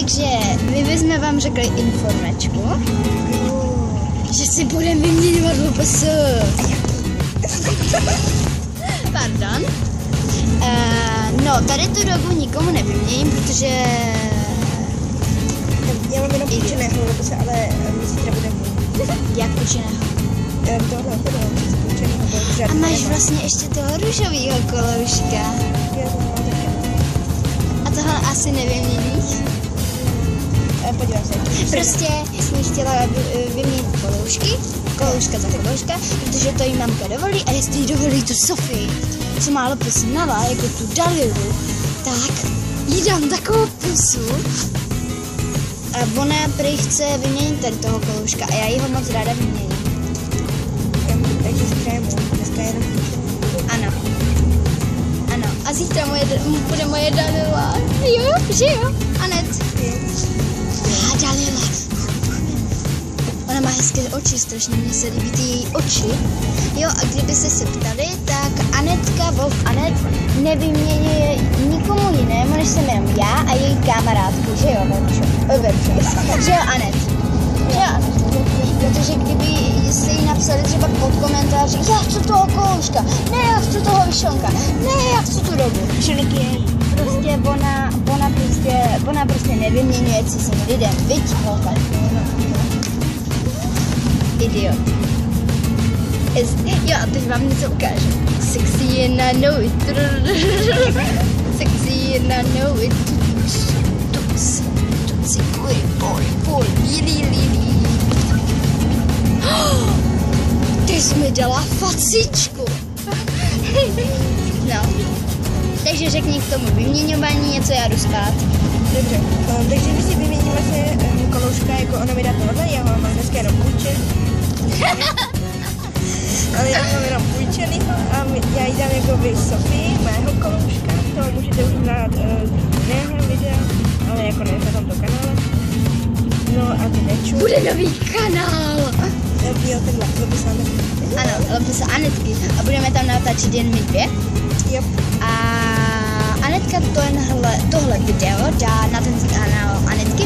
Takže my bychom vám řekli informačku, že si budeme vyměňovat LPS. Pardon. No, tady tu dobu nikomu nevyměním, protože... Já mám jenom půjčeného LPS, ale my si nebudeme mít. Jak půjčeného? A máš vlastně ještě toho růžového kolouška. A tohle asi nevyměníš? Podívám se. Prostě jsem chtěla vyměnit kolouška za kolouška, protože to jí mamka dovolí a jestli jí dovolí tu Sofii, co má LPS Nala, jako tu Dalilu, tak jí dám takovou pusu. A ona prý chce vyměnit tady toho kolouška a já jí ho moc ráda vyměním. Takže zítra je dneska jenom. Ano. Ano. A zítra bude moje Dalila. Jo, že jo? Anet. A Dalila. Ona má hezké oči, strašně mně se líbí ty její oči. Jo, a kdyby se ptali, tak Anetka, Wolf Anet, nevyměňuje nikomu jinému, než jsem jenom já a její kamarádku, že jo, Verčo? Že jo, Anet? Že jo, Anet? Protože kdyby si jí napsali třeba pod komentáři, já chci toho kolouška, ne, já chci toho vyšonka, ne, já chci tu dobu. Prostě ona prostě nevyměňuje cizím lidem, viď, holka. Idiot. Jo, a teď vám něco ukážu. Sexy and I know it. Sexy and I know it. Tuci, poj, lílí. Ty jsi mi dala facičku. No. Takže řekni k tomu vyměňování něco, já jdu spát. Dobře, takže my si vyměníme se kolouška, jako ona mi dá tohle, já ho mám dneska jenom půjčen. Ale já mám jenom půjčený a já jí dám jako vy Sofii, mého kolouška, to můžete už znát z jiného videa, ale jako ne na tomto kanále. No a ty neču. Bude nový kanál! Jo, tenhle, LPS Anetky. Ano, LPS Anetky. A budeme tam natáčet jen my dvě. Jo. A Anetka tohle video dá na ten kanál Anetky.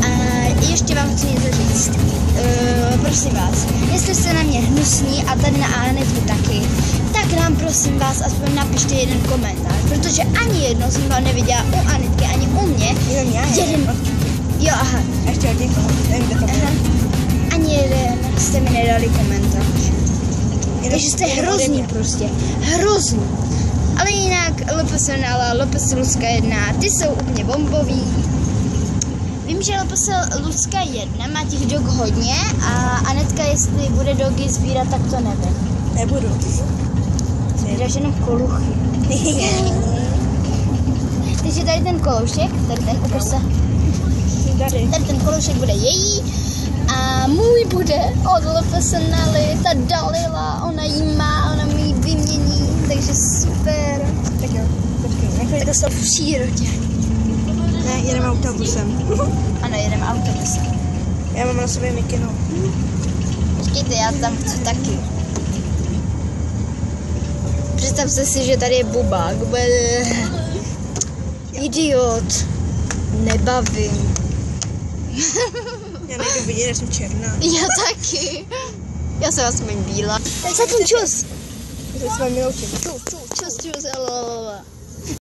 A ještě vám chci něco říct. Prosím vás, jestli jste na mě hnusní a tady na Anetku taky, tak nám prosím vás aspoň napište jeden komentář, protože ani jednou jsem vám neviděla u Anetky, ani u mě. Jo, aha. Ještě od někoho, nevím, kde to bylo. Ani jeden jste mi nedali komentář. Takže jste hrozný prostě, hrozný. Ale jinak LPS Nala, LPS Lucka 1, ty jsou úplně bombový. Vím, že LPS Lucka 1 má těch dog hodně a Anetka, jestli bude dogy sbírat, tak to nevím. Nebudu. Sbíráš jenom koluchy. Takže tady ten koloušek, ukaž se. Tady ten koloušek bude její a můj bude od LPS Naly, ta Dalila, ona jí má, ona mi ji vymění, takže super. Tak jo, počkej, to jsou v přírodě. Ne, jedeme autobusem. Ano, jedeme autobusem. Já mám na sobě mikinu. Počkejte, já tam chci taky. Představte si, že tady je bubák. Idiot. Nebavím. Já nejdu vidět, já jsem černá. Já taky. Já jsem aspoň bílá. Co tu čus? To je s vámi miloučím. Čus, lalalala.